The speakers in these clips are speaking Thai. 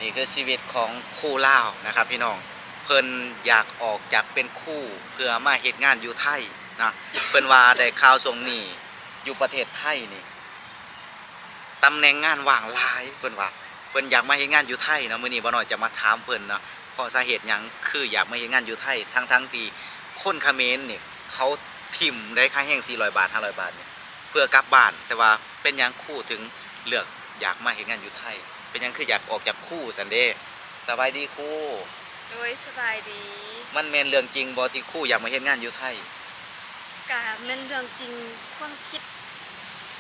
นี่คือชีวิตของครูลาวนะครับพี่น้องเพิ่นอยากออกจากเป็นครูเพื่อมาเฮ็ดงานอยู่ไทยนะเพิ่นว่าได้ข่าวทรงนี้อยู่ประเทศไทยนี่ตำแหน่งงานว่างหลายเพิ่นว่าเพิ่นอยากมาเฮ็ดงานอยู่ไทยนะมื้อนี้บ่น้อยจะมาถามเพิ่นเนาะเพราะสาเหตุหยังคืออยากมาเฮ็ดงานอยู่ไทยทั้งที่คนเขมรนี่เขาทิ่มได้ค่าแรง400 บาท500 บาทเนี่ยเพื่อกลับบ้านแต่ว่าเป็นหยังครูถึงเลือกอยากมาเฮ็ดงานอยู่ไทยเป็นหยังคืออยากออกจากครูซั่นเด้สบายดีครูโดยสบายดีมันแม่นเรื่องจริงบ่ที่ครูอยากมาเฮ็ดงานอยู่ไทยกะแม่นเรื่องจริงความคิด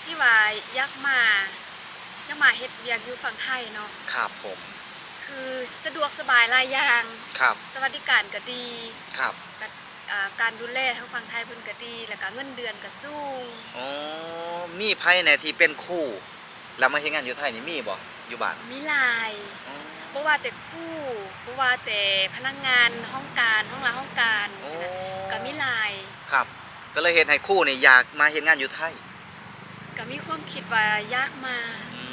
ที่ว่าอยากมาเฮ็ดเวียกอยู่ฝั่งไทยเนาะครับผมคือสะดวกสบายหลายอย่างครับสวัสดิการก็ดีครับก็การดูแลทางฝั่งไทยเพิ่นก็ดีแล้วก็เงินเดือนก็สูงอ๋อมีไผแหน่ที่เป็นครูแล้วมาเฮ็ดงานอยู่ไทยนี่มีบ่อยู่บ้านมีหลายอ๋อบ่ว่าแต่ครูบ่ว่าแต่พนักงานห้องการห้องล้างห้องการโอ้ก็มีหลายครับก็เลยเฮ็ดให้ครูนี่อยากมาเฮ็ดงานอยู่ไทยก็มีความคิดว่าอยากมาอื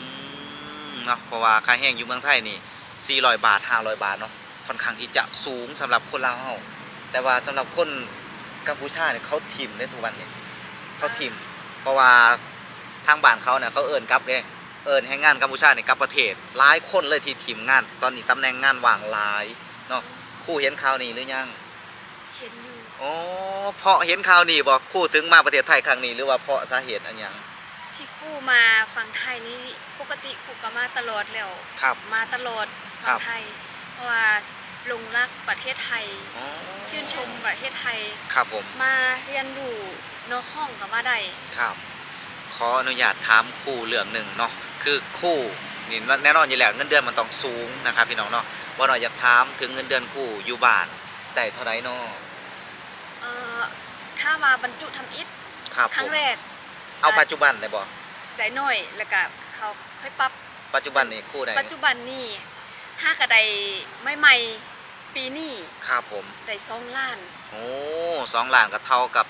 เนาะเพราะว่าค่าแรงอยู่เมืองไทยนี่400 บาท500 บาทเนาะค่อนข้างที่จะสูงสำหรับคนลาวเฮาแต่ว่าสำหรับคนกัมพูชาเนี่ยเขาทิ่มได้ทุกวันนี้เขาทิ่มเพราะว่าทางบ้านเขาเนี่ยเขาเอิ้นกลับเด้เอิ้นให้งานกัมพูชานี่กลับประเทศหลายคนเลยที่ทิ่มงานตอนนี้ตำแหน่งงานว่างหลายเนาะครูเห็นข่าวนี้หรือยังเห็นอยู่อ๋อเพราะเห็นข่าวนี้บ่ครูถึงมาประเทศไทยครั้งนี้หรือว่าเพราะสาเหตุอันหยังที่ครูมาฝั่งไทยนี่ปกติครูก็มาตลอดแล้วครับมาตลอดฝั่งไทยเพราะว่าหลงรักประเทศไทยอ๋อชื่นชมประเทศไทยครับผมมาเรียนรู้นอกห้องก็มาได้ครับขออนุญาตถามครูเรื่องหนึ่งเนาะคือครูนี่แน่นอนอยู่แล้วเงินเดือนมันต้องสูงนะครับพี่น้องเนาะว่าหน่อยอยากถามถึงเงินเดือนครูอยู่บ้านได้เท่าไหร่เนาะเอ่อถ้ามาบรรจุทำอิฐครับครั้งแรกเอาปัจจุบันได้บ่ได้น้อยแล้วก็เขาค่อยปรับปัจจุบันนี่ครูได้ปัจจุบันนี่ถ้ากระไดใหม่ๆปีนี้ครับผมได้2 ล้านโอ้2 ล้านก็เท่ากับ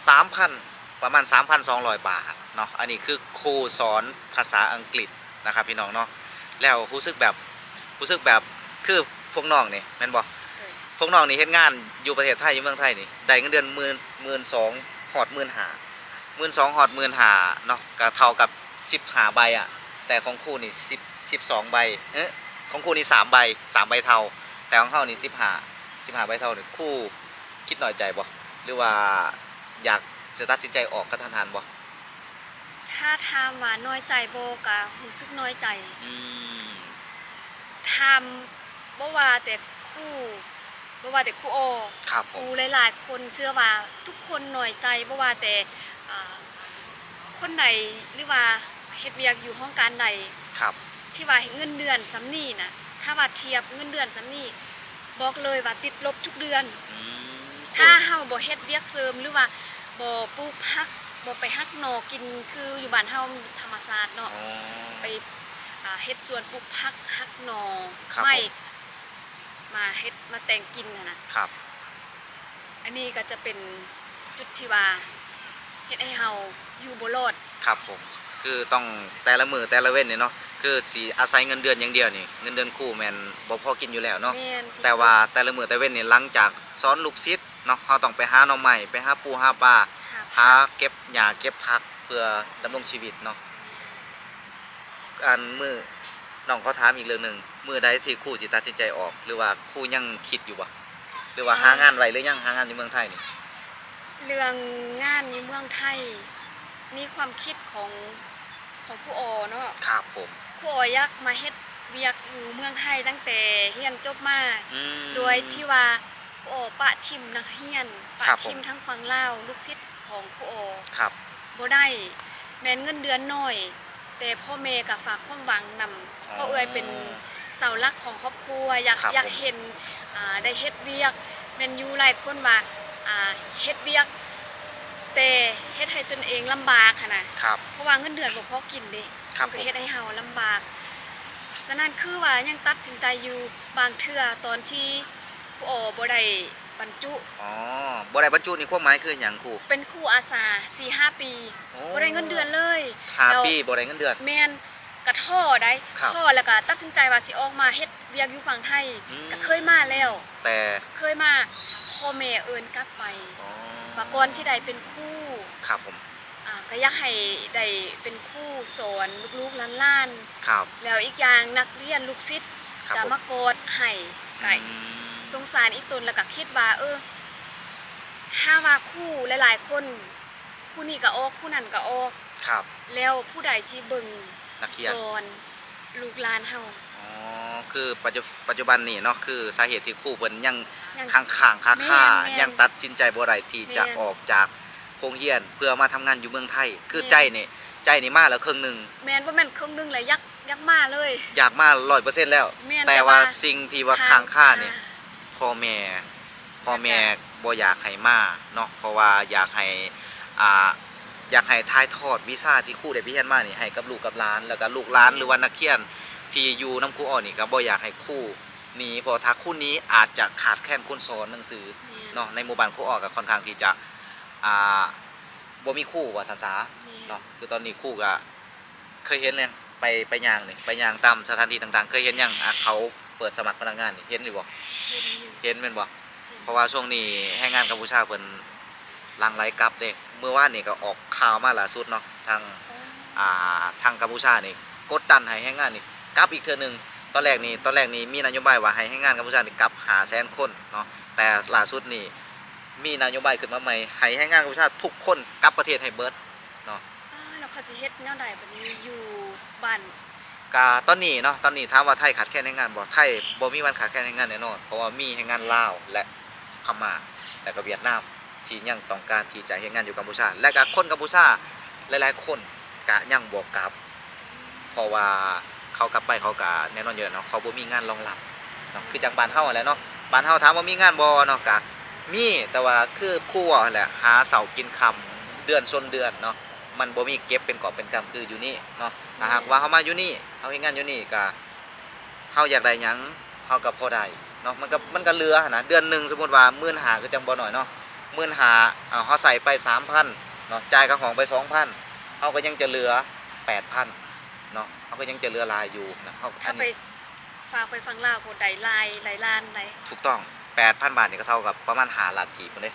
3,000ประมาณ3,200 บาทเนาะอันนี้คือครูสอนภาษาอังกฤษนะครับพี่น้องเนาะแล้วรู้สึกแบบคือพวกน้องนี่แม่นบ่พวกน้องนี่เฮ็ดงานอยู่ประเทศไทยอยู่เมืองไทยนี่ได้เงินเดือน12,000ฮอด15,000ฮอด15,000เนาะก็เท่ากับ15 ใบอ่ะแต่ของครูนี่12 ใบของครูนี่3 ใบ3 ใบเท่าแต่ของเฮานี่15ใบเท่านี่ครูคิดน้อยใจบ่หรือว่าอยากจะตัดสินใจออกกระทันหันบ่ถ้าถามว่าน้อยใจบ่ก็รู้สึกน้อยใจอืมถามบ่ว่าแต่ครูบ่ว่าแต่ครูโอครับผครูมหลายๆคนเชื่อว่าทุกคนน้อยใจบ่ว่าแต่อ่าคนใดหรือว่าเฮ็ดเวียกอยู่ห้องการใดครับที่ว่าเงินเดือนส่ำนี้น่ะถ้าว่าเทียบเงินเดือนส่ำนี้บอกเลยว่าติดลบทุกเดือนอืมถ้าเฮาบ่เฮ็ดเวียกเสริมหรือว่าบ่ปลูกผักบ่ไปหักหน่อกินคืออยู่บ้านเฮาธรรมชาติเนาะอ๋อไปเฮ็ดสวนปลูกผักหักหน่อครับไม้ผมมาเฮ็ดมาแต่งกินน่ะครับอันนี้ก็จะเป็นจุดที่ว่าเฮ็ดให้เฮาอยู่บ่รอดครับผมคือต้องแต่ละมื้อแต่ละเว้นนี่เนาะคือสิอาศัยเงินเดือนอย่างเดียวนี่เงินเดือนครูแม่นบ่พอกินอยู่แล้วเนาะแม่นแต่ว่าแต่ละมื้อแต่ละเว้นนี่หลังจากสอนลูกศิษย์เนาะเราต้องไปหาหน่อไม้ไปหาปูหาปลาหาเก็บหญ้าเก็บผักเพื่อดำรงชีวิตเนาะอันมื้อน้องเขาถามอีกเรื่องหนึงมื้อใดที่ครูสิตัดสินใจออกหรือว่าครูยังคิดอยู่บ่หรือว่าหางานไว้หรือยังหางานอยู่เมืองไทยนี่เรื่องงานในเมืองไทยมีความคิดของผู้อเนาะครับผมผู้ออยากมาเฮ็ดเวียกอยู่เมืองไทยตั้งแต่เรียนจบมาอืมโดยที่ว่าผู้อปะทิมนักเรียนปะครับผมทิมทั้งฝั่งลาวลูกศิษย์ของผู้อครับบ่ได้แม้นเงินเดือนน้อยแต่พ่อแม่ก็ฝากความหวังนำเพราะเอ่ยเป็นเสาหลักของครอบครัวอยากเห็นได้เฮ็ดเวียกแม่นอยู่หลายคนว่าเฮ็ดเวียกแต่เฮ็ดให้ตนเองลำบากหั้นน่ะครับเพราะว่าเงินเดือนบ่พอกินเด้ครับก็เฮ็ดให้เฮาลำบากฉะนั้นคือว่ายังตัดสินใจอยู่บางเทื่อตอนที่ครูอ๋อบ่ได้บรรจุอ๋อบ่ได้บรรจุนี่ความหมายคือหยังครูเป็นครูอาสา 4-5 ปีโอ้บ่ได้เงินเดือนเลยห้าแล้วปีบ่ได้เงินเดือนแม่น ก็ท้อได้ ครับ ท้อแล้วก็ตัดสินใจว่าสิออกมาเฮ็ดเวียกอยู่ฝั่งไทย อืม ก็เคยมาแล้ว แต่ เคยมาพ่อแม่เอิ้นกลับไป อ๋อ ว่าก่อนสิได้เป็นครู ครับผม ก็อยากให้ได้เป็นครูสอนลูกๆหลาน ครับ ๆแล้วอีกอย่างนักเรียนลูกศิษย์ ครับ ก็ ผม มากอดให้ก็ อืม สงสารอีตนแล้วก็คิดว่าถ้าว่าครูหลายๆคนผู้นี้ก็ออกผู้นั้นก็ออก ครับ แล้วผู้ใดที่เบิ่ง นักเรียน สอนลูกหลานเฮา อ๋อคือปัจจุบันนี่เนาะคือสาเหตุที่ครู่เพิ่นยัง ยัง ค้างๆคา แม่น ยังตัดสินใจบ่ได้ที่จะ แม่น ออกจากโรงเรียนเพื่อมาทำงานอยู่เมืองไทย คือ แม่น ใจนี่มาแล้วครึ่งหนึง แม่นบ่แม่นครึ่งหนึงเลยยักมาเลย อยากมา 100%แล้ว แม่น แต่ว่าสิ่งที่ว่าค้างคานี่พ่อแม่บ่อยากให้มาเนาะเพราะว่าอยากให้อยากให้ถ่ายทอดวิชาที่ครูได้ไปเรียนมานี่ให้กับลูกกับหลานแล้วก็ลูกหลานหรือว่านักเรียนที่อยู่นํครูอ้อนี่ก็บ่อยากให้ครูหนีเพราะถ้าครูหนี้อาจจะขาดแคลนคนสอนหนังสือ แม่น เนาะในหมู่บ้านครูอ้อก็ค่อนข้างที่จะบ่มีครูว่าซั่นซะ แม่น เนาะคือตอนนี้ครูก็เคยเห็นเลยไปย่างนี่ไปย่างตามสถานที่ต่างๆ เคยเห็นยังเขาเปิดสมัครพนักงานนี่เห็นหรือบ่ เห็นอยู่ เห็นแม่นบ่ เห็น เพราะว่าช่วงนี้แรงงานกัมพูชาเพิ่นหลั่งไหลกลับเด้เมื่อวานนี่ก็ออกข่าวมาล่าสุดเนาะทางกัมพูชานี่กดดันให้แรงงานนี่กลับอีกเทื่อหนึงตอนแรกนี่มีนโยบายว่าให้แรงงานกัมพูชานี่กลับ500,000 คนเนาะแต่ล่าสุดนี่มีนโยบายขึ้นมาใหม่ให้แรงงานกัมพูชาทุกคนกลับประเทศให้เบิดเนาะ แล้วเขาสิเฮ็ดแนวใดบัดนี้อยู่บ้าน ก็ตอนนี้ถามว่าไทยขาดแคลนแรงงานบ่ไทยบ่มีวันขาดแคลนแรงงานแน่นอนเพราะว่ามีแรงงานลาวและพม่าและก็เวียดนามที่ยังต้องการที่จะเฮ็ดงานอยู่กัมพูชาและก็คนกัมพูชาหลายๆคนก็ยังบ่กลับ เพราะว่าเขากลับไปเขาก็แน่นอนอยู่แล้วเนาะเขาบ่มีงานรองรับเนาะคือจังบ้านเฮาแหละเนาะบ้านเฮาถามว่ามีงานบ่เนาะก็มีแต่ว่าคือครูนั่นแหละหาเสากินค่ำเดือนชนเดือนเนาะมันบ่มีเก็บเป็นกอบเป็นกำคืออยู่นี่เนาะถ้าหากว่าเฮามาอยู่นี่เฮาเฮ็ดงานอยู่นี่ก็เฮาอยากได้หยังเฮาก็พอได้เนาะมันก็เหลือหั่นนะเดือนหนึงสมมุติว่า15,000คือจังบ่น้อยเนาะ15,000เฮาใส่ไป 3,000 เนาะจ่ายค่าของไป 2,000 เฮาก็ยังจะเหลือ 8,000 เนาะเฮาก็ยังจะเหลือหลายอยู่นะเฮา ถ้าไปฝากไปฟังลาวโคได้หลายล้านได้ ถูกต้อง 8,000 บาทนี่ก็เท่ากับประมาณ5ล้านกีบพุ่นเด้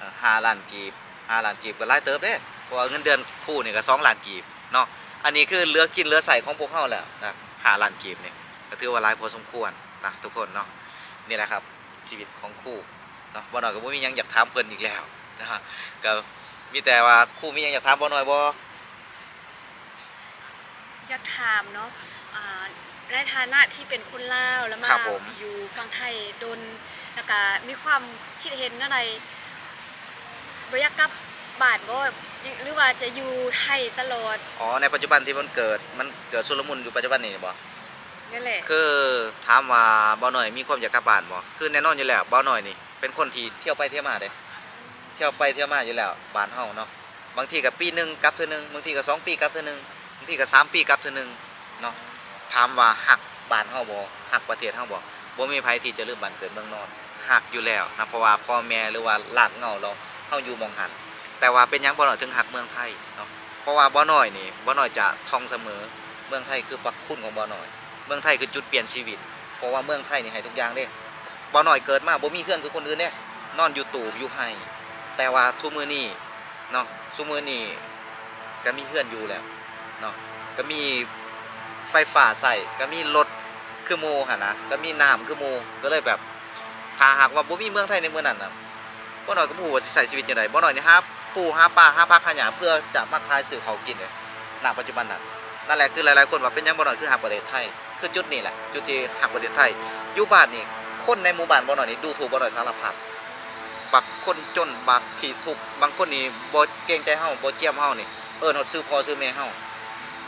5ล้านกีบ5ล้านกีบก็หลายเติบเด้เพราะว่าเงินเดือนครูนี่ก็2ล้านกีบเนาะอันนี้คือเหลือกินเหลือใส่ของพวกเฮาแล้วนะ5ล้านกีบนี่ก็ถือว่าหลายพอสมควรนะทุกคนเนาะนี่แหละครับชีวิตของครูเนาะบ่น้อยก็บ่มีหยังอยากถามเพิ่นอีกแล้วนะฮะก็มีแต่ว่าครูมีหยังอยากถามบ่น้อยบ่ อยากถามเนาะในฐานะที่เป็นคนลาวแล้วมา ครับผม อยู่ฝั่งไทยโดนแล้วก็มีความคิดเห็นอะไรบ่อยากกลับบ้านบ่หรือว่าจะอยู่ไทยตลอด อ๋อในปัจจุบันที่มันเกิดชุลมุนอยู่ปัจจุบันนี่บ่ นั่นแหละ คือถามว่าบ่าวน้อยมีความอยากกลับบ้านบ่คือแน่นอนอยู่แล้วบ่าวน้อยนี่เป็นคนที่เที่ยวไปเที่ยวมาเด้เที่ยวไปเที่ยวมาอยู่แล้วบ้านเฮาเนาะบางทีก็ปีหนึงกลับเทื่อนึงบางทีก็2ปีกลับเทื่อนึงบางทีก็3ปีกลับเทื่อนึงเนาะถามว่าฮักบ้านเฮาบ่ฮักประเทศเฮาบ่มีไผที่จะลืมบ้านเกิดเมืองนอนฮักอยู่แล้วนะเพราะว่าพ่อแม่หรือว่ารากเหง้าเราเฮาอยู่หม้องหันแต่ว่าเป็นหยังบ่น้อยถึงฮักเมืองไทยเนาะเพราะว่าบ่น้อยนี่บ่น้อยจะท่องเสมอเมืองไทยคือพระคุณของบ่น้อย เมืองไทยคือจุดเปลี่ยนชีวิตเพราะว่าเมืองไทยนี่ให้ทุกอย่างเด้บ่น้อยเกิดมาบ่มีเพื่อนคือคนอื่นเด้นอนอยู่ตูบอยู่ไห้แต่ว่าทุกมื้อนี้เนาะซุมื้อนี้ก็มีเพื่อนอยู่แล้วเนาะก็มีไฟฟ้าใช้ก็มีรถคือหมู่หั่นนะก็มีน้ำคือหมู่ก็เลยแบบถ้าหากว่าบ่มีเมืองไทยในมื้อนั้นน่ะบ่น้อยก็บ่ฮู้ว่าสิใช้ชีวิตจังได๋บ่น้อยนี่หาปูหาปลาหาผักหาหยังเพื่อจะมาขายซื้อข้าวกินเลยณปัจจุบันนั้น นั่นแหละคือหลายๆคนว่าเป็นหยังบ่น้อยคือฮักประเทศไทยคือจุดนี้แหละจุดที่ฮักประเทศไทยอยู่บ้านนี่คนในหมู่บ้านบ่น้อยนี่ดูถูกบ่น้อยสารพัดบักคนจนบักที่ทุกข์บางคนนี่บ่เกรงใจเฮาบ่เจียมเฮานี่เอิ้นฮอดชื่อพ่อชื่อแม่เฮา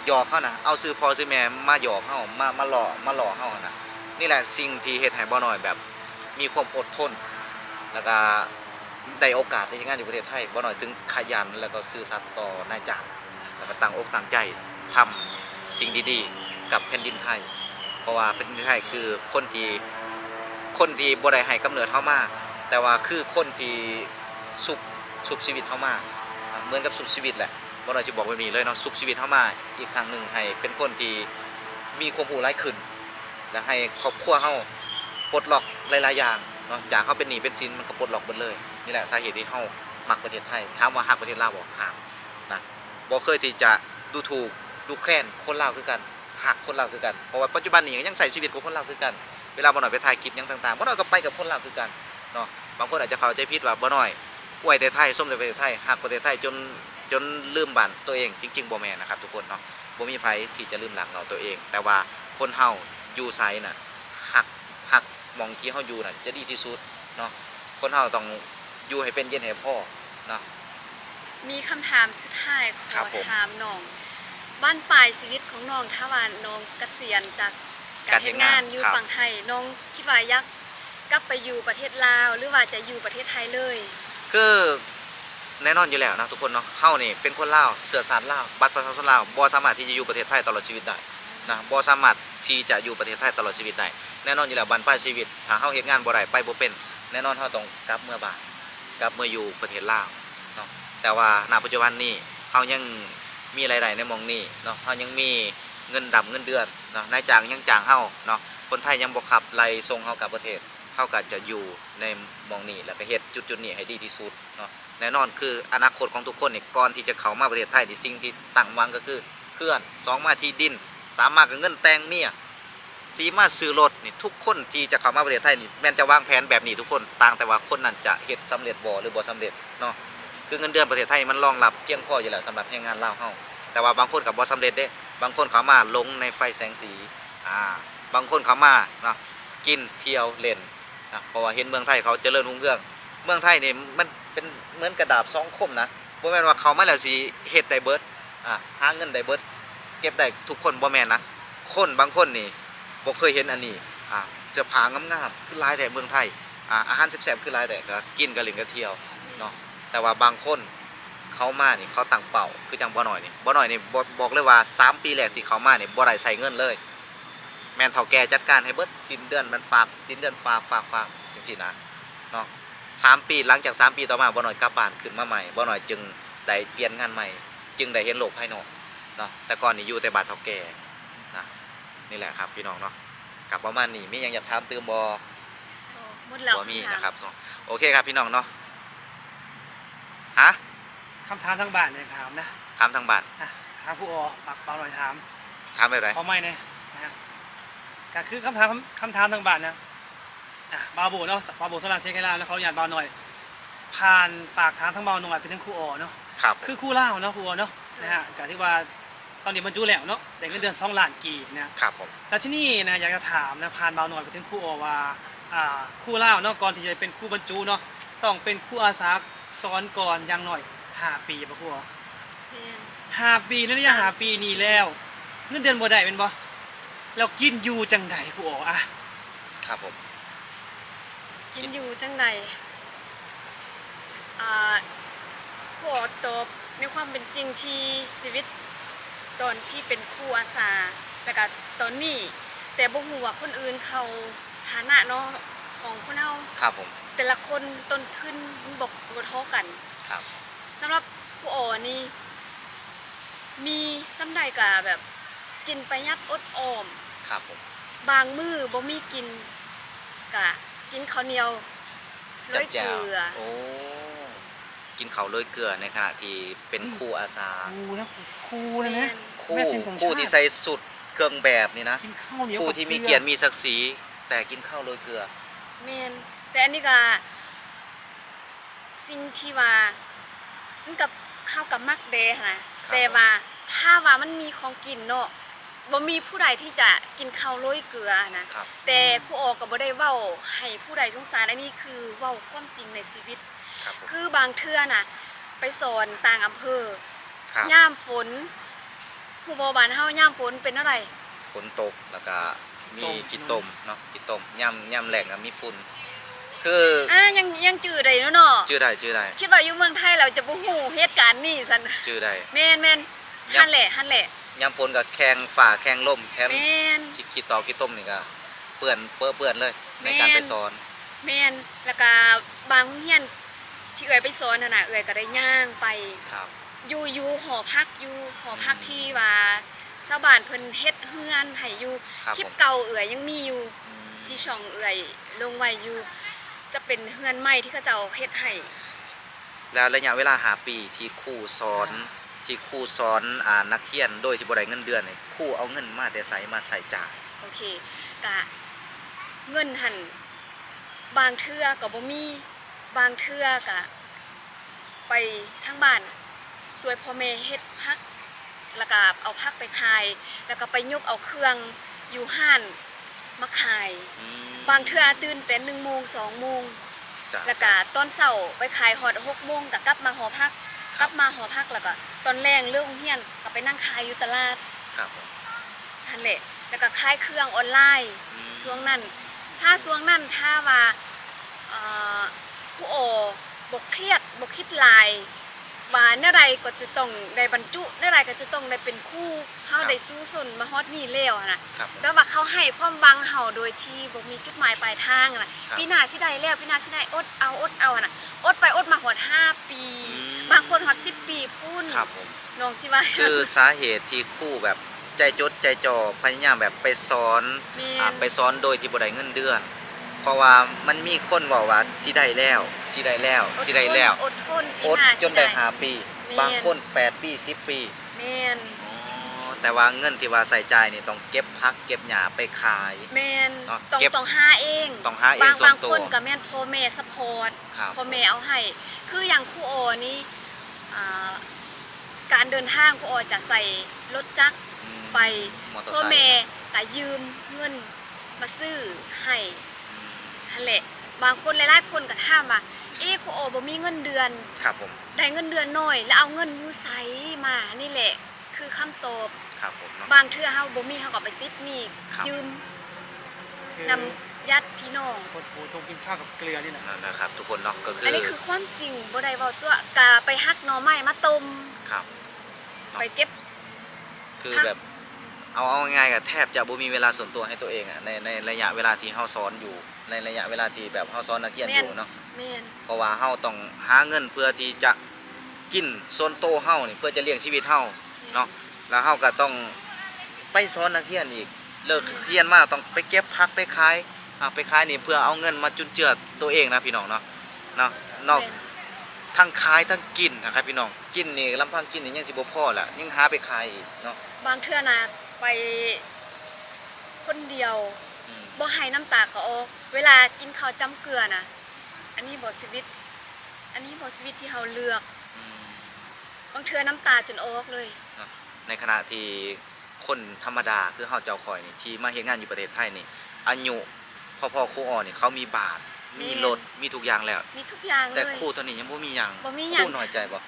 หยอกเฮานะเอาชื่อพ่อชื่อแม่มาหยอกเฮามาหล่อเฮานะนี่แหละสิ่งที่เฮ็ดให้บ่น้อยแบบมีความอดทนแล้วก็ได้โอกาสได้เฮ็ดงานอยู่ประเทศไทยบ่น้อยถึงขยันแล้วก็ซื่อสัตย์ต่อนายจ้างแล้วก็ตั้งอกตั้งใจทำสิ่งดีๆกับแผ่นดินไทยเพราะว่าแผ่นดินไทยคือคนที่บ่ได้ให้กำเนิดเฮามาแต่ว่าคือคนที่ชุบชีวิตเฮามาเหมือนกับชุบชีวิตแหละบ่ บ่น้อยสิบอกแบบนี้เลยเนาะสุขชีวิตเฮามาอีกครั้งหนึงให้เป็นคนที่มีความรู้หลายขึ้นและให้ครอบครัวเฮาปลดล็อกหลายๆอย่างเนาะจากเฮาเป็นหนี้เป็นสินมันก็ปลดล็อกเบิดเลยนี่แหละสาเหตุที่เฮามักประเทศไทยถามว่าฮักประเทศลาวบ่ฮักนะบ่เคยที่จะดูถูกดูแคลนคนลาวคือกันฮักคนลาวคือกันเพราะว่าปัจจุบันนี้ยังใช้ชีวิตกับคนลาวคือกันเวลาบ่น้อยไปถ่ายคลิปหยังต่างๆบ่น้อยก็ไปกับคนลาวคือกันเนาะบางคนอาจจะเข้าใจผิดว่าบ่น้อยอวยแต่ไทยส้มแต่ประเทศไทยฮักประเทศไทยจนลืมบ้านตัวเองจริงๆบ่แม่นนะครับทุกคนเนาะบ่มีไผที่จะลืมหลักเราตัวเอง แต่ว่าคนเฮาอยู่ไสน่ะฮักหม่องที่เฮาอยู่น่ะจะดีที่สุดเนาะคนเฮาต้องอยู่ให้เป็นเย็นให้พอเนาะ มีคำถามสุดท้ายข ครั อบ ผม ถามน้องบ้านปลายชีวิตของน้องถ้าว่าน้องเกษียณจากการทำงานอยู่ฝั่งไทยน้องคิดว่าอยากกลับไปอยู่ประเทศลาวหรือว่าจะอยู่ประเทศไทยเลย คือแน่นอนอยู่แล้วนะทุกคนเนาะเฮานี่เป็นคนลาวเชื้อสายลาวบัตรประชาชนลาวบ่สามารถที่จะอยู่ประเทศไทยตลอดชีวิตได้นะบ่สามารถที่จะอยู่ประเทศไทยตลอดชีวิตได้แน่นอนอยู่แล้วบั้นปลายชีวิตถ้าเฮาเฮ็ดงานบ่ได้ไปบ่เป็นแน่นอนเฮาต้องกลับเมื่อบ้านกลับเมื่ออยู่ประเทศลาวเนาะแต่ว่าณปัจจุบันนี้เฮายังมีรายได้ในหม่องนี้เนาะเฮายังมีเงินดำเงินเดือนเนาะนายจ้างยังจ้างเฮาเนาะคนไทยยังบ่ขับไล่ส่งเฮากลับประเทศเฮาก็จะอยู่ในหม่องนี้แล้วก็เฮ็ดจุดๆนี้ให้ดีที่สุดเนาะ แน่นอนคืออนาคตของทุกคนนี่ก่อนที่จะเข้ามาประเทศไทยนี่สิ่งที่ตั้งหวังก็คือเพื่อนสองมาที่ดินสามมากับเงินแต่งเมียสีมาซื้อรถนี่ทุกคนที่จะเข้ามาประเทศไทยนี่แม่นจะวางแผนแบบนี้ทุกคนต่างแต่ว่าคนนั้นจะเฮ็ดสำเร็จบ่หรือบ่สำเร็จเนาะคือเงินเดือนประเทศไทยมันรองรับเพียงพออยู่แล้วสำหรับแรงงานลาวเฮาแต่ว่าบางคนก็บ่สำเร็จเด้บางคนเขามาลงในไฟแสงสีบางคนเขามาเนาะกินเที่ยวเล่นนะเพราะว่าเห็นเมืองไทยเขาเจริญรุ่งเรืองเมืองไทยนี่มันเป็นเหมือนกระดาบสองคมนะบ่แม่นว่าเขามาแล้วสิเฮ็ดได้เบิดหาเงินได้เบิดเก็บได้ทุกคนบ่แม่นนะคนบางคนนี่บ่เคยเห็นอันนี้เสื้อผ้างามๆคือหลายแต่เมืองไทยอาหารแซ่บๆคือหลายแต่ก็กินก็เล่นก็เที่ยวเนาะแต่ว่าบางคนเขามานี่เขาตั้งเป้าคือจังบ่น้อยนี่บอกเลยว่า3 ปีแรกที่เขามานี่บ่ได้ใช้เงินเลยแม่นเฒ่าแก่จัดการให้เบิดสิ้นเดือนมันฝากสิ้นเดือนฝากจังซี่นะเนาะ 3 ปีหลังจาก3 ปีต่อมาบ่หน่อยกลับบ้านขึ้นมาใหม่บ่หน่อยจึงได้เปลี่ยนงานใหม่จึงได้เห็นโลกภายนอกเนาะแต่ก่อนนี่อยู่แต่บ้านเฒ่าแก่นะนี่แหละครับพี่น้องเนาะกับประมาณนี้มีหยังอยากถามเติมบ่ หมดแล้ว บ่มี คำถาม นะครับเนาะโอเคครับพี่น้องเนาะฮะ คำถามทางบ้านเนี่ยถามนะ ถามทางบ้าน ถามผู้อฝากเปล่าหน่อยถาม ถามแบบไหน ขอไม่เนี่ยนะครับก็คือคำถามทางบ้านนะบาโบเนาะบาโบสลาเซกไลาแล้วเขาอยากเบาหน่อยผ่านฝากถามทางเบาหน่อยเป็นทั้งครูอเนาะ ครับ คือครูเล่าเนาะครูอเนาะนะฮะก็ที่ว่าตอนนี้บรรจุแล้วเนาะได้เงินเดือน2 ล้านกีบนะครับ ผม แล้วที่นี่นะอยากจะถามนะผ่านเบาหน่อยไปถึงครูอว่าครูเล่าเนาะก่อนที่จะเป็นครูบรรจุเนาะต้องเป็นครูอาสาสอนก่อนอย่างหน่อย5 ปีป่ะครูอ แม่น 5 ปีนั่นเนี่ย5 ปีนี้แล้วเงินเดือนบ่ได้เป็นบ่แล้วกินอยู่จังไดครูอครับผม กินอยู่จังใดขอตอบในความเป็นจริงที่ชีวิตตอนที่เป็นครูอาสาแล้วก็ตอนนี้แต่บ่ฮู้ว่าคนอื่นเขาฐานะเนาะของคนเฮา ครับผม แต่ละคนต้นทุนมันบ่เท่ากัน ครับ สำหรับครูอ๋อนี่มีสำใดก็แบบกินประหยัดอดออม ครับผม บางมื้อบ่มีกินก็กินข้าวเหนียวโรยเกลือ โอ้กินข้าวโรยเกลือในขณะที่เป็นครูอาสา ครูนะครูเลยนะ คู่ แม่พิมพ์ของ คู่ ชาติ ที่ใส่สุดเครื่องแบบนี่นะ กินข้าวเหนียว คู่ที่มีเกียรติมีศักดิ์ศรีแต่กินข้าวโรยเกลือ แม่นแต่อันนี้ก็สิ่งที่ว่ามันกับเฮากับมักเดะนะแต่ว่าถ้าว่ามันมีของกินเนาะบ่มีผู้ใดที่จะกินข้าวโรยเกลือนะครับ แต่ผู้ออกก็บ่ได้เว้าให้ผู้ใดสงสารอันนี้คือเว้าความจริงในชีวิต ครับผม คือบางเทื่อน่ะ ไปสอนต่างอำเภอ ครับ ย่ามฝนผู้บ่บ้านเฮาย่ามฝนเป็นอะไร ฝนตกแล้วก็มีขี้ตมเนาะขี้ตมย่ำแหลงมีฝุ่นคือ ยังจื้อได้เนาะ ชื่อได้ คิดว่าอยู่เมืองไทยเราจะบ่ฮู้เหตุการณ์นี้ซั่น ชื่อได้ แม่นหั่นแหละ ย่ำฝนกับแข่งฝ่าแข่งล่มแข่ง แม่น ขี้ตอขี้ต้มนี่ก็เปื้อนเลยในการไปสอน แม่นแล้วก็บางโรงเรียนที่เอ่ยไปสอนน่ะนะเอ่ยก็ได้ย่างไป ครับ อยู่หอพักอยู่หอพักที่ว่าชาวบ้านเพิ่นเฮ็ดเฮือนให้อยู่ ครับ คลิป ผม เก่าเอื่อยยังมีอยู่ อืม ที่ช่องเอื่อยลงไว้อยู่จะเป็นเฮือนใหม่ที่เขาเจ้าเฮ็ดให้ แล้วระยะเวลา5 ปีที่ครูสอนที่ครูสอนนักเรียนโดยที่บ่ได้เงินเดือนนี่ครูเอาเงินมาแต่ไสมาใส่จ่าย โอเคกะเงินหันบางเทื่อก็บ่มีบางเทื่อกะไปทางบ้านสวยพ่อแม่เฮ็ดพักแล้วก็เอาพักไปขาย แล้วก็ไปยกเอาเครื่องอยู่ห้านมาขาย อืม บางเทื่อตื่นแต่1 โมง 2 โมง จ้ะ แล้วก็ตอนเช้าไปขายฮอด6 โมงก็กลับมาหอพักกลับมาหอพักแล้วก็ตอนแรงเลิกโรงเรียนก็ไปนั่งขายอยู่ตลาด ครับผม นั่นแหละแล้วก็ขายเครื่องออนไลน์ อืม ช่วงนั้นถ้าช่วงนั้นถ้าว่าครูโอบกเครียดบกคิดหลายว่าเนื่อไรก็จะต้องได้บรรจุเนื่อไรก็จะต้องได้เป็นครู่เฮาได้สู้สนมาฮอดนี่แล้วนะครับ ผม แล้วว่าเขาให้ความหวังเฮาโดยที่บ่มีจุดหมายปลายทางน่ะ ครับ พี่หน้าสิได้แล้วพี่หน้าสิได้อดเอาน่ะอดไปอดมาฮอด5 ปี อืม บางคนฮอด10 ปีพุ่น ครับผม น้องสิว่า คือสาเหตุที่ครูแบบใจจดใจจ่อพยายามแบบไปสอน แม่น ไปสอนโดยที่บ่ได้เงินเดือน เพราะว่ามันมีคนบอกว่าสิได้แล้วสิได้แล้วสิได้แล้ว อดทน อ พี่ ด หน้า จ สิ นได้ ได้ 5 ปี แม่น บางคน8 ปี10 ปี แม่น อ๋อแต่ว่าเงินที่ว่าใส่จ่ายนี่ต้องเก็บพักเก็บหญ้าไปขาย แม่น เนาะ ต้อง เก็บ ต้องหาเอง ต้องหาเอง บาง ส่วน บาง ตัว คนก็แม่นพ่อแม่ซัพพอร์ต ครับ พ่อแม่เอาให้ คืออย่างครูโอนี่อ่าการเดินทางครูโอจะใส่รถจักร อืม ไป มอเตอร์ พ่อ ไซ แม่ ค์ ก็ยืมเงินมาซื้อให้ อืม นั่นแหละบางคนหลายๆคนก็ถามว่าเอ๊ะครูโอบ่มีเงินเดือน ครับผม ได้เงินเดือนน้อย แล้วเอาเงินอยู่ไสมานี่แหละ คือคำตอบ ครับผมเนาะ บางเทื่อเฮาบ่มีเฮาก็ไปติดหนี้ ครับ ยืม คือน ำญาติพี่น้อง คนหูทงกินข้าวกับเกลือนี่นะ นั่นนะครับ ทุกคนเนาะก็คือ อั อั นนี้คือความจริงบ่ได้เว้าตัวกาไปฮักหน่อไม้มาต้ม ครับ ไปเก็บ คือแบบเอาง่ายๆกับแทบจะบ่มีเวลาส่วนตัวให้ตัวเองอะในระยะเวลาที่เฮาสอนอยู่ ในระยะเวลาที่แบบเฮาสอนนักเรียนอยู่เนาะ แม่น เพราะว่าเฮาต้องหาเงินเพื่อที่จะกินส่วนโตวเฮานี่เพื่อจะเลี้ยงชีวิตเฮาเนาะแล้วเฮาก็ต้องไปสอนนักเรียนอีกเลิกเรียนมาต้องไปเก็บผักไปขายไปขายนี่เพื่อเอาเงินมาจุนเจือตัวเองนะพี่น้องเนาะนอก แม่น ทั้งขายทั้งกินนะครับพี่น้องกินนี่ลำพังกินนี่ยังสิบ่พอละยังหาไปขายอีกเนาะ บางเทื่อนะไปคนเดียว อืม บ่ให้น้ำตาก็ออกเวลากินข้าวจ้ำเกลือนะอันนี้บ่ชีวิต อันนี้บ่ชีวิตที่เฮาเลือก อืม บางเทื่อน้ำตาจนออกเลย ในขณะที่คนธรรมดาคือเฮาเจ้าข่อยนี่ที่มาเฮ็ดงานอยู่ประเทศไทยนี่อายุพ่อครูอ่อนนี่เขามีบ้านมีรถมีทุกอย่างแล้ว มีทุกอย่างเล แต่ ย ครูตัวนี้ยังบ่มีหยัง บ่มี ค หยัง รูน้อยใจบ่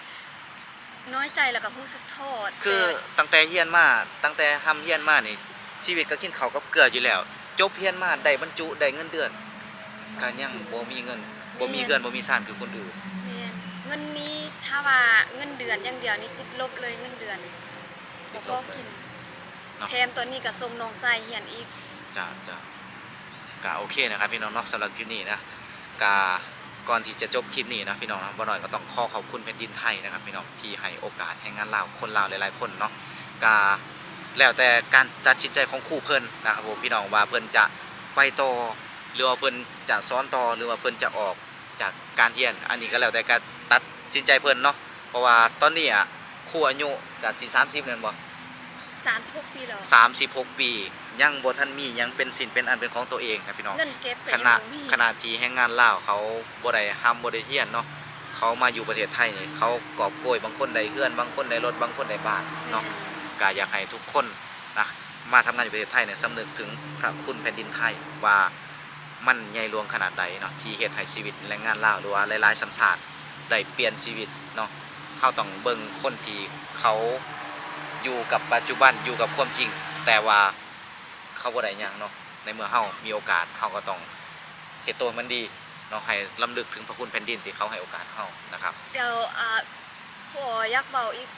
น้อยใจแล้วก็รู้สึกโทษ คือตั้งแต่เฮียนมาตั้งแต่ทำเฮียนมานี่ชีวิตก็กินข้าวกับเกลืออยู่แล้ว จบเฮียนมาได้บรรจุได้เงินเดือนก็ยังบ่มีเงินบ่มีเงินบ่มีซ่านคือคนอื่น แม่นเงินนี้ถ้าว่าเงินเดือนอย่างเดียวนี่ติดลบเลยเงินเดือนบ่พอกิน เนาะ แถมตัวนี้ก็ส่งน้องชายเรียนอีก จ้าก็โอเคนะครับพี่น้องเนาะสำหรับคลิปนี้นะก็ก่อนที่จะจบคลิปนี้นะพี่น้องนะบ่น้อยก็ต้องขอขอบคุณแผ่นดินไทยนะครับพี่น้องที่ให้โอกาสให้งานลาวคนลาวหลายๆคนเนาะก็แล้วแต่การตัดสินใจของครูเพิ่นนะครับผมพี่น้องว่าเพิ่นจะไปต่อหรือว่าเพิ่นจะสอนต่อหรือว่าเพิ่นจะออกจากการเรียน อันนี้ก็แล้วแต่การตัดสินใจเพิ่นเนาะเพราะว่าตอนนี้อ่ะครูอายุก็สิ30นั่นบ่ 36 ปีแล้ว 36 ปียังบ่ทันมียังเป็นสินเป็นอันเป็นของตัวเองครับพี่น้อง เงินเก็บก็ ข ยัง ณะ บ่มี ขณะที่แรงงานลาวเขาบ่ได้ห้ามบ่ได้เฮียนเนาะเขามาอยู่ประเทศไทยนี่เขากอบโกยบางคนได้เฮือนบางคนได้รถบางคนได้บ้านเนาะก็อยากให้ทุกคนนะมาทำงานอยู่ประเทศไทยเนี่ยสำนึกถึงพระคุณแผ่นดินไทยว่ามันใหญ่หลวงขนาดใดเนาะที่เฮ็ดให้ชีวิตแรงงานลาวหรือว่าหลายๆสัญชาติได้เปลี่ยนชีวิตเนาะเขาต้องเบิ่งคนที่เขาอยู่กับปัจจุบันอยู่กับความจริง แต่ว่าเขาบ่ได้หยังเนาะในเมื่อเฮามีโอกาสเฮาก็ต้องเฮ็ดตัวให้มันดีเนาะให้ลำลึกถึงพระคุณแผ่นดินที่เขาให้โอกาสเฮานะครับ เดี๋ยวครูโออยากเบาอีก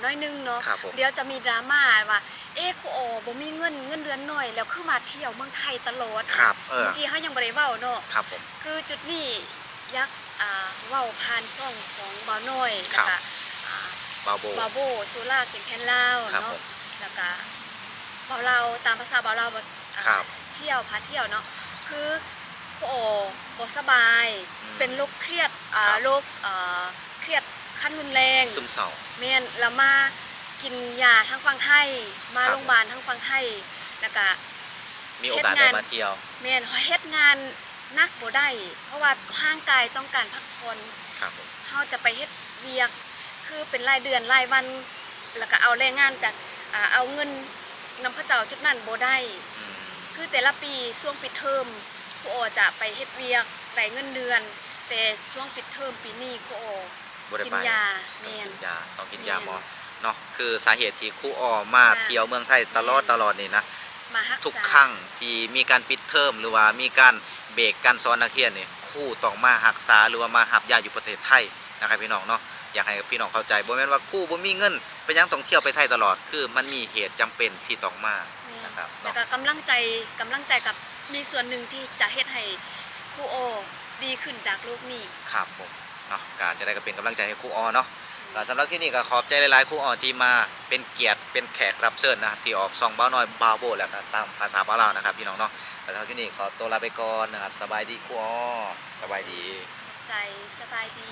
น้อยนึงเนาะ ครับผม เดี๋ยวจะมีดราม่าว่าเอ๊ะครูโอบ่มีเงินเดือนน้อย แล้วคือมาเที่ยวเมืองไทยตลอด ครับเมื่อกี้เฮายังบ่ได้เว้าเนาะ ครับผม คือจุดนี้อยากเว้าผ่านช่องของบ่าวน้อย ครั แล้ว บ ก็ บาโบ บาโบสุราษฎร์เสียงแคนลาว ครับ เนาะ ผม แล้วก็เบาเราตามภาษาเบาเราครับ เที่ยวพาเที่ยวเนาะคือโอ้บ่สบาย อืม เป็นโรคเครียด ครับ โรคเครียดขั้นรุนแรง ซึมเศร้า แม่นแล้วมากินยาทั้งฟังไทยมา ครับ โรงพยาบาลทั้งฟังไทยแล้วก็ มีโอกาส เฮ็ด ได้ งาน มาเที่ยว แม่นเฮ็ดงานนักบ่ได้ เพราะว่าร่างกายต้องการพักผ่อน ครับผม เฮาจะไปเฮ็ดเวียกคือเป็นรายเดือนรายวัน แล้วก็เอาแรงงานจากเอาเงินนำพระเจ้าจุดนั้นบ่ได้ อืม คือแต่ละปีช่วงปิดเทอมครูโอจะไปเฮ็ดเวียกได้เงินเดือน แต่ช่วงปิดเทอมปีนี้ครูโอ บ่ได้ กิ ไป นยา ต้อ แม่ ง น กินยาต้องกิน แม่น ยาหมอเนาะคือสาเหตุที่ครูออมา ค่ะ เที่ยวเมืองไทยตลอดนี่นะ มารักษา ทุกครั้งที่มีการปิดเทอมหรือว่ามีการเบรกการสอนนักเรียนเนี่ยครูต้องมารักษาหรือว่ามาหับยาอยู่ประเทศไทยนะครับพี่น้องเนาะอยากให้พี่น้องเข้าใจบ่แม่นว่าครูบ่มีเงินไปยังต้องเที่ยวไปไทยตลอด คือมันมีเหตุจำเป็นที่ต้องมา แม่น นะครับ แล้ว เนาะ ก็กำลังใจกับมีส่วนหนึ่งที่จะเฮ็ดให้ครูโอดีขึ้นจากโรคนี้ ครับผมเนาะก็จะได้ก็เป็นกำลังใจให้ครูออเนาะก็สำหรับที่นี่ก็ขอบใจหลายๆครูออที่มาเป็นเกียรติเป็นแขกรับเชิญนะครับที่ออกซองบ้าวน้อยบาวโบแล้วก็ตามภาษาบ้าวลาวนะครับพี่น้องเนาะแล้วสำหรับที่นี่ขอตัวลาไปก่อนนะครับสบายดีครูออสบายดี ใจสบายดี